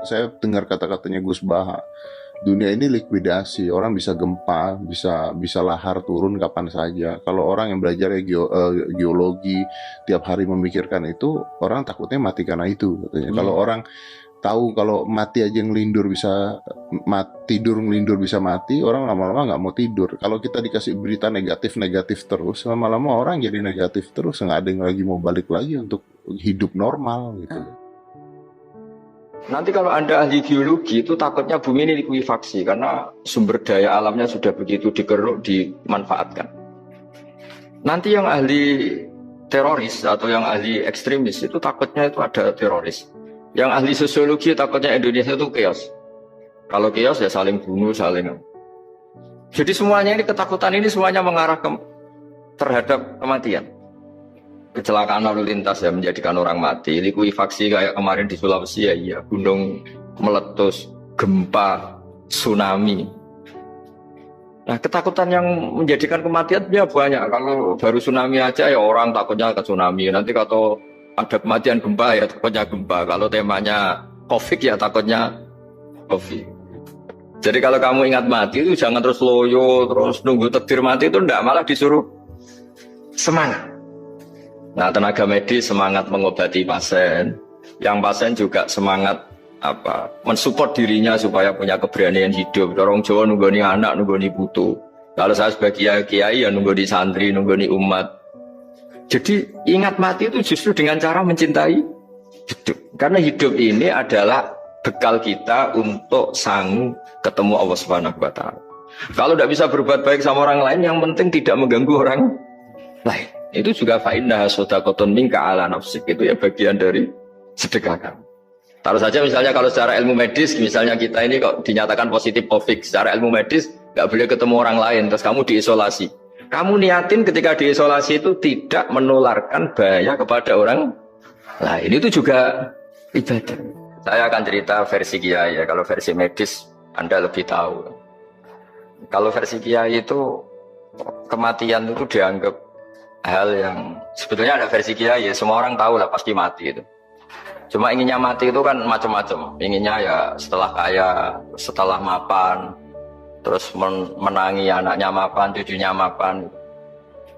saya dengar kata-katanya Gus Baha. Dunia ini likuidasi, orang bisa gempa, bisa lahar turun kapan saja. Kalau orang yang belajar geologi tiap hari memikirkan itu, orang takutnya mati karena itu katanya. Kalau orang tahu kalau mati aja ngelindur bisa tidur ngelindur bisa mati, orang lama-lama nggak mau tidur. Kalau kita dikasih berita negatif terus, lama-lama orang jadi negatif terus, nggak ada yang lagi mau balik lagi untuk hidup normal gitu. Nanti kalau Anda ahli geologi itu takutnya bumi ini likuifaksi karena sumber daya alamnya sudah begitu dikeruk, dimanfaatkan. Nanti yang ahli teroris atau yang ahli ekstremis itu takutnya itu ada teroris. Yang ahli sosiologi takutnya Indonesia itu chaos. Kalau chaos ya saling bunuh, saling. Jadi semuanya ini ketakutan ini semuanya mengarah terhadap kematian. Kecelakaan lalu lintas ya menjadikan orang mati, likuifaksi kayak kemarin di Sulawesi ya, iya, gunung meletus, gempa, tsunami. Nah ketakutan yang menjadikan kematian ya banyak. Kalau baru tsunami aja ya orang takutnya ke tsunami. Nanti kalau ada kematian gempa ya takutnya gempa. Kalau temanya COVID ya takutnya COVID. Jadi kalau kamu ingat mati itu jangan terus loyo, terus nunggu takdir mati itu enggak, malah disuruh semangat. Nah, tenaga medis semangat mengobati pasien, yang pasien juga semangat mensupport dirinya supaya punya keberanian hidup. Orang Jawa nunggoni anak, nunggoni putu. Kalau saya sebagai kiai ya nunggoni santri, nunggoni umat. Jadi ingat mati itu justru dengan cara mencintai hidup. Karena hidup ini adalah bekal kita untuk sanggup ketemu Allah Subhanahu wa taala. Kalau tidak bisa berbuat baik sama orang lain, yang penting tidak mengganggu orang lain. Itu juga fa'innaha shadaqatun minka ala nafsik, itu ya bagian dari sedekah kamu. Taruh saja misalnya kalau secara ilmu medis, misalnya kita ini kok dinyatakan positif COVID, secara ilmu medis nggak boleh ketemu orang lain, terus kamu diisolasi. Kamu niatin ketika diisolasi itu tidak menularkan bahaya kepada orang lain, itu juga ibadah. Saya akan cerita versi kiai ya, kalau versi medis Anda lebih tahu. Kalau versi kiai itu kematian itu dianggap hal yang sebetulnya ada versi kiai ya, semua orang tahu lah pasti mati itu. Cuma inginnya mati itu kan macam-macam. Inginnya ya setelah kaya, setelah mapan, terus menangi anaknya mapan, cucunya mapan.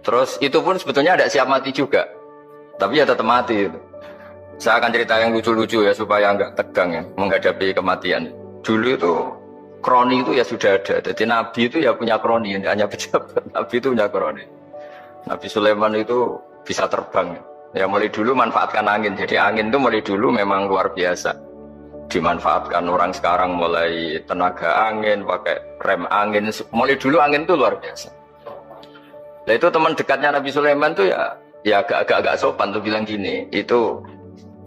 Terus itu pun sebetulnya ada siap mati juga, tapi ya tetap mati itu. Saya akan cerita yang lucu-lucu ya supaya nggak tegang ya menghadapi kematian. Dulu itu kroni itu ya sudah ada. Jadi Nabi itu ya punya kroni, hanya pejabat. Nabi itu punya kroni. Nabi Sulaiman itu bisa terbang. Ya mulai dulu manfaatkan angin. Jadi angin itu mulai dulu memang luar biasa. Dimanfaatkan orang sekarang mulai tenaga angin, pakai rem angin. Mulai dulu angin itu luar biasa. Nah itu teman dekatnya Nabi Sulaiman tuh ya agak sopan tuh bilang gini. Itu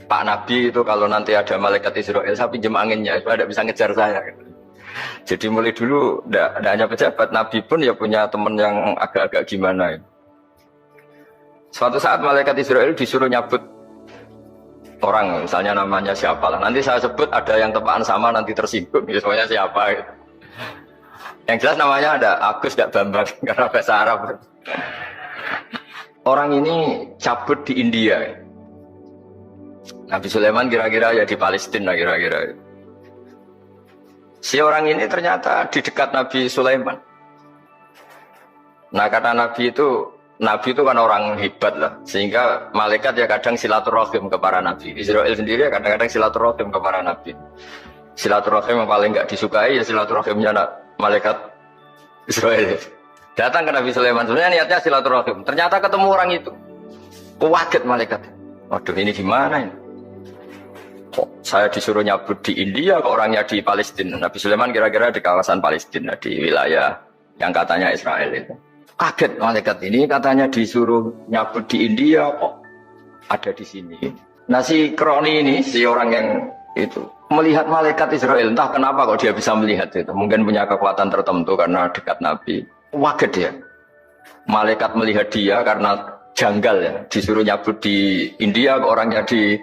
Pak Nabi itu kalau nanti ada malaikat Israel saya pinjam anginnya supaya tidak bisa ngejar saya. Jadi mulai dulu tidak hanya pejabat, Nabi pun ya punya teman yang agak-agak gimana. Suatu saat malaikat Israel disuruh nyabut orang, misalnya namanya siapa lah. Nanti saya sebut ada yang tepaan sama nanti tersinggung, misalnya siapa. Gitu. Yang jelas namanya ada Agus dan Bambang karena bahasa Arab. Orang ini cabut di India. Nabi Sulaiman kira-kira ya di Palestina kira-kira. Si orang ini ternyata di dekat Nabi Sulaiman. Nah karena Nabi itu kan orang hebat lah, sehingga malaikat ya kadang silaturahim ke para nabi. Israel sendiri ya kadang-kadang silaturahim ke para nabi. Silaturahim yang paling nggak disukai ya silaturahimnya malaikat Israel. Datang ke Nabi Sulaiman, sebenarnya niatnya silaturahim. Ternyata ketemu orang itu, kaget malaikat. Waduh ini gimana ini? Kok saya disuruh nyabut di India, kok orangnya di Palestina? Nabi Sulaiman kira-kira di kawasan Palestina, di wilayah yang katanya Israel itu. Kaget malaikat ini katanya disuruh nyabut di India kok ada di sini. Nah si kroni ini, si orang yang itu melihat malaikat Israel, entah kenapa kok dia bisa melihat itu. Mungkin punya kekuatan tertentu karena dekat Nabi. Kaget dia. Malaikat melihat dia karena janggal ya, disuruh nyabut di India kok orangnya di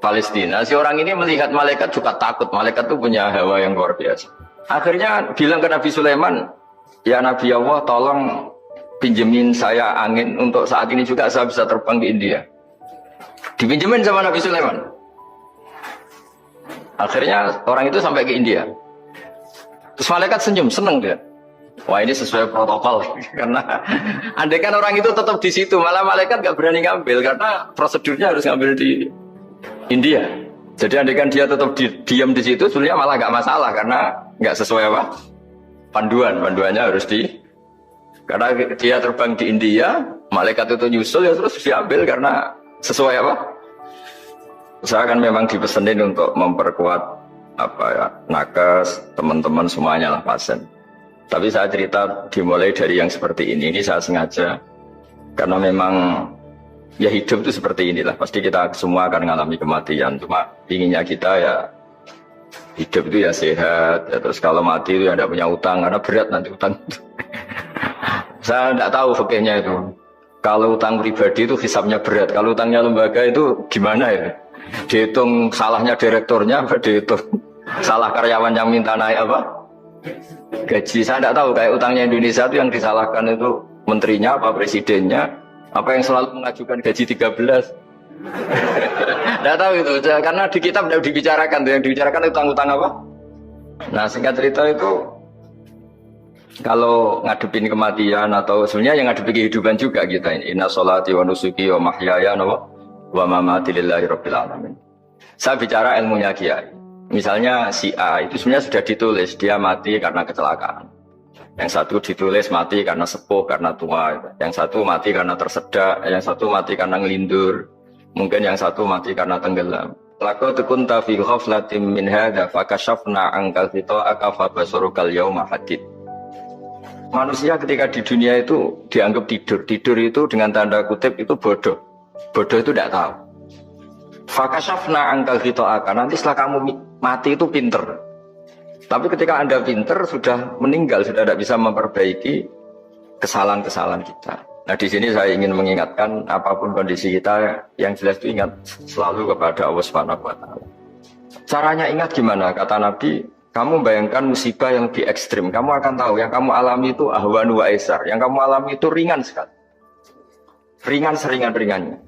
Palestina. Si orang ini melihat malaikat juga takut. Malaikat itu punya hawa yang luar biasa. Akhirnya bilang ke Nabi Sulaiman, ya Nabi Allah tolong pinjemin saya angin untuk saat ini juga saya bisa terbang ke India. Dipinjemin sama Nabi Sulaiman. Akhirnya orang itu sampai ke India. Terus malaikat senyum, seneng dia. Wah ini sesuai protokol karena andai kan orang itu tetap di situ malah malaikat nggak berani ngambil karena prosedurnya harus ngambil di India. Jadi andai kan dia tetap diam di situ sebenarnya malah nggak masalah karena nggak sesuai apa panduannya harus karena dia terbang di India malaikat itu nyusul ya terus diambil karena sesuai apa. Saya kan memang dipesenin untuk memperkuat nakes teman-teman semuanya lah pasien. Tapi saya cerita dimulai dari yang seperti ini saya sengaja karena memang ya hidup itu seperti inilah pasti kita semua akan mengalami kematian cuma inginnya kita ya hidup itu ya sehat ya, terus kalau mati itu ya tidak punya utang karena berat nanti utang saya tidak tahu fikihnya itu kalau utang pribadi itu hisabnya berat kalau utangnya lembaga itu gimana ya dihitung salahnya direkturnya dihitung salah karyawan yang minta naik gaji. Saya tidak tahu kayak utangnya Indonesia itu yang disalahkan itu menterinya apa presidennya apa yang selalu mengajukan gaji 13 tidak tahu itu karena di kitab tidak dibicarakan yang dibicarakan utang-utang apa. Nah singkat cerita itu kalau ngadepin kematian atau sebenarnya yang ngadepin kehidupan juga kita ini inna sholati wa nusuki wa mahyaya wa mamati lillahi rabbil alamin. Saya bicara ilmunya kiai. Misalnya si A itu sebenarnya sudah ditulis dia mati karena kecelakaan. Yang satu ditulis mati karena sepuh, karena tua. Yang satu mati karena tersedak, yang satu mati karena ngelindur. Mungkin yang satu mati karena tenggelam. Laqad kunta fi ghaflatin min hadza fakashafna ankal fita'aka fabasurukal yauma hadid. Manusia ketika di dunia itu dianggap tidur. Tidur itu dengan tanda kutip itu bodoh. Bodoh itu tidak tahu. Fakashafna ankal fita'aka. Nanti setelah kamu mati itu pinter. Tapi ketika Anda pinter sudah meninggal, sudah tidak bisa memperbaiki kesalahan-kesalahan kita. Nah di sini saya ingin mengingatkan apapun kondisi kita yang jelas itu ingat selalu kepada Allah Subhanahu wa taala. Caranya ingat gimana? Kata Nabi, kamu bayangkan musibah yang lebih ekstrim, kamu akan tahu yang kamu alami itu ahwanu wa aisar. Yang kamu alami itu ringan sekali. Ringan seringan-ringannya.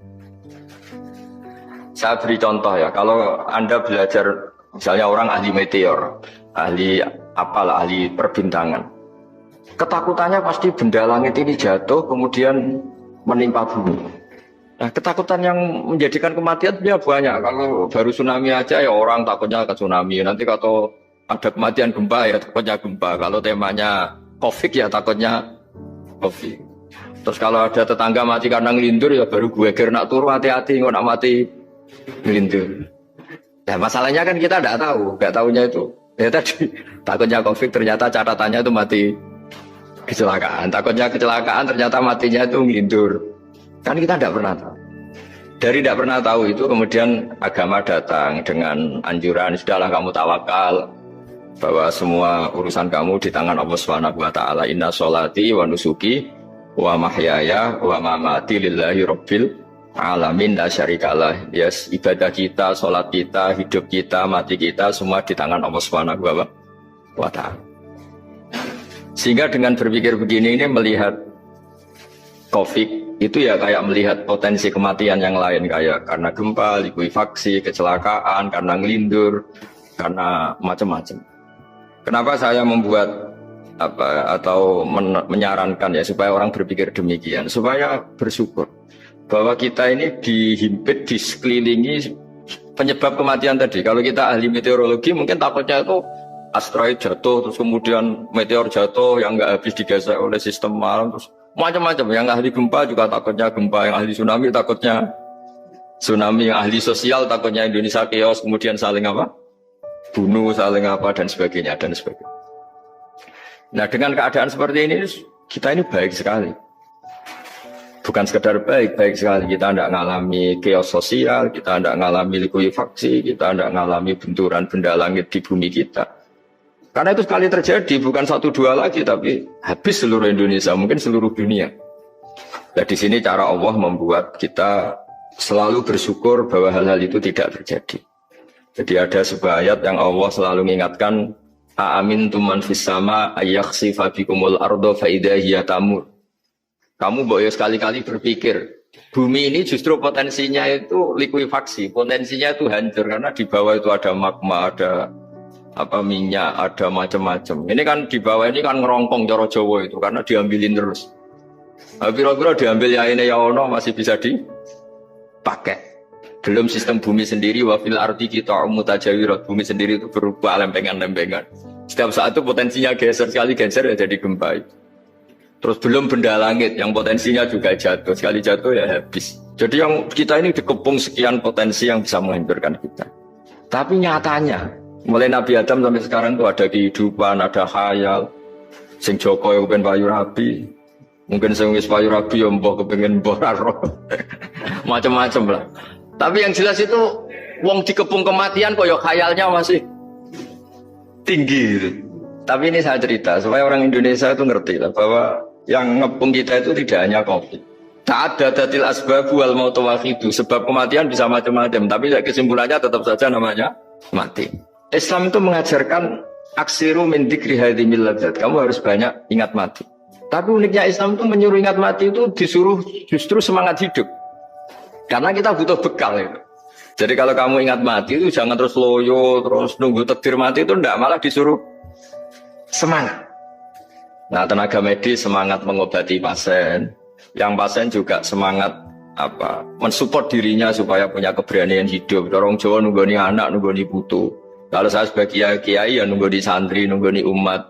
Saya beri contoh ya, kalau Anda belajar misalnya orang ahli meteor, ahli apalah, ahli perbintangan. Ketakutannya pasti benda langit ini jatuh kemudian menimpa bumi. Nah ketakutan yang menjadikan kematian dia banyak. Kalau baru tsunami aja ya orang takutnya ke tsunami. Nanti kalau ada kematian gempa ya takutnya gempa. Kalau temanya COVID ya takutnya COVID. Terus kalau ada tetangga mati karena ngelindur ya baru gue nak turu hati-hati nggak nak mati ngelindur. Nah masalahnya kan kita tidak tahu, nggak tahunya itu. Ya tadi takutnya COVID ternyata catatannya itu mati kecelakaan. Takutnya kecelakaan ternyata matinya itu ngelindur. Kan kita tidak pernah tahu. Dari tidak pernah tahu itu kemudian agama datang dengan anjuran sudahlah kamu tawakal bahwa semua urusan kamu di tangan Allah Subhanahu wa taala. Inna sholati wa nusuki wa mahyaya wa mamati lillahi rabbil alamin la syarikalah. Yes, ibadah kita, sholat kita, hidup kita, mati kita semua di tangan Allah Subhanahu wa taala. Sehingga dengan berpikir begini ini melihat COVID itu ya kayak melihat potensi kematian yang lain kayak karena gempa, likuifaksi, kecelakaan, karena ngelindur, karena macam-macam. Kenapa saya membuat atau menyarankan ya supaya orang berpikir demikian, supaya bersyukur bahwa kita ini dihimpit, disekelilingi penyebab kematian tadi. Kalau kita ahli meteorologi mungkin takutnya itu asteroid jatuh, terus kemudian meteor jatuh yang nggak habis digesek oleh sistem alam, terus macam-macam. Yang ahli gempa juga takutnya gempa, yang ahli tsunami takutnya tsunami, yang ahli sosial takutnya Indonesia chaos, kemudian saling bunuh, saling dan sebagainya dan sebagainya. Nah dengan keadaan seperti ini kita ini baik sekali. Bukan sekedar baik sekali. Kita tidak mengalami chaos sosial, kita tidak mengalami likuifaksi, kita tidak mengalami benturan benda langit di bumi kita. Karena itu sekali terjadi, bukan 1-2 lagi, tapi habis seluruh Indonesia, mungkin seluruh dunia. Nah di sini cara Allah membuat kita selalu bersyukur bahwa hal-hal itu tidak terjadi. Jadi ada sebuah ayat yang Allah selalu mengingatkan, A'amintum man fis sama ayakhsifa bikumul ardo fa idza hiya tamur. Kamu boleh sekali-kali berpikir, Bumi ini justru potensinya itu likuifaksi, potensinya itu hancur karena di bawah itu ada magma, ada apa minyak, ada macam-macam. Ini kan di bawah ini kan ngerongkong cara Jawa itu karena diambilin terus. Nah, pira-pira diambil ya ini ya ono masih bisa dipakai. Belum sistem bumi sendiri wafil arti kita mutajawirat, bumi sendiri itu berubah lempengan-lempengan. Setiap saat itu potensinya geser, sekali geser ya jadi gempa. Terus belum benda langit yang potensinya juga jatuh, sekali jatuh ya habis. Jadi yang kita ini dikepung sekian potensi yang bisa menghancurkan kita. Tapi nyatanya, mulai Nabi Adam sampai sekarang itu ada kehidupan, ada khayal. Sing Joko yang kepengen payu rabi, mungkin sing wis payu rabi yang mbok kepengen mbok raro. Macam-macam lah. Tapi yang jelas itu wong dikepung kematian kok ya khayalnya masih tinggi gitu. Tapi ini saya cerita supaya orang Indonesia itu ngerti lah bahwa yang ngepung kita itu tidak hanya COVID. Ta'addadatil asbab wal mautu wahidu. Sebab kematian bisa macam-macam, tapi kesimpulannya tetap saja namanya mati. Islam itu mengajarkan aksiru min dzikri hadhimil ladzat. Kamu harus banyak ingat mati. Tapi uniknya Islam itu menyuruh ingat mati itu disuruh justru semangat hidup. Karena kita butuh bekal itu. Jadi kalau kamu ingat mati itu jangan terus loyo, terus nunggu takdir mati itu enggak, malah disuruh semangat. Nah, tenaga medis semangat mengobati pasien, yang pasien juga semangat apa mensupport dirinya supaya punya keberanian hidup. Dorong Jawa nunggoni anak, nunggoni putu. Kalau saya sebagai kiai ya nunggoni santri, nunggoni umat.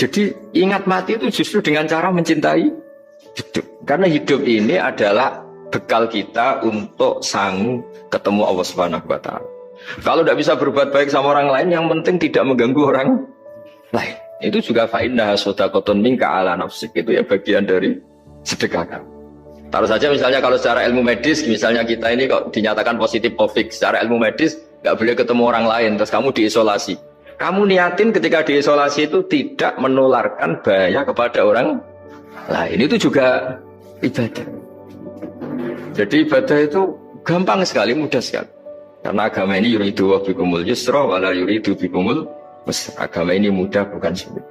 Jadi ingat mati itu justru dengan cara mencintai hidup. Karena hidup ini adalah bekal kita untuk sanggup ketemu Allah Subhanahu wa taala. Kalau tidak bisa berbuat baik sama orang lain, yang penting tidak mengganggu orang lain. Itu juga fa'innaha shadaqatun minka ala nafsik, itu ya bagian dari sedekah kamu. Taruh saja misalnya kalau secara ilmu medis, misalnya kita ini kok dinyatakan positif COVID, secara ilmu medis nggak boleh ketemu orang lain, terus kamu diisolasi. Kamu niatin ketika diisolasi itu tidak menularkan bahaya kepada orang lain, itu juga ibadah. Jadi ibadah itu gampang sekali, mudah sekali. Karena agama ini yuridu wa bikumul yusra wala yuridu bikumul usra. Agama ini mudah bukan sulit.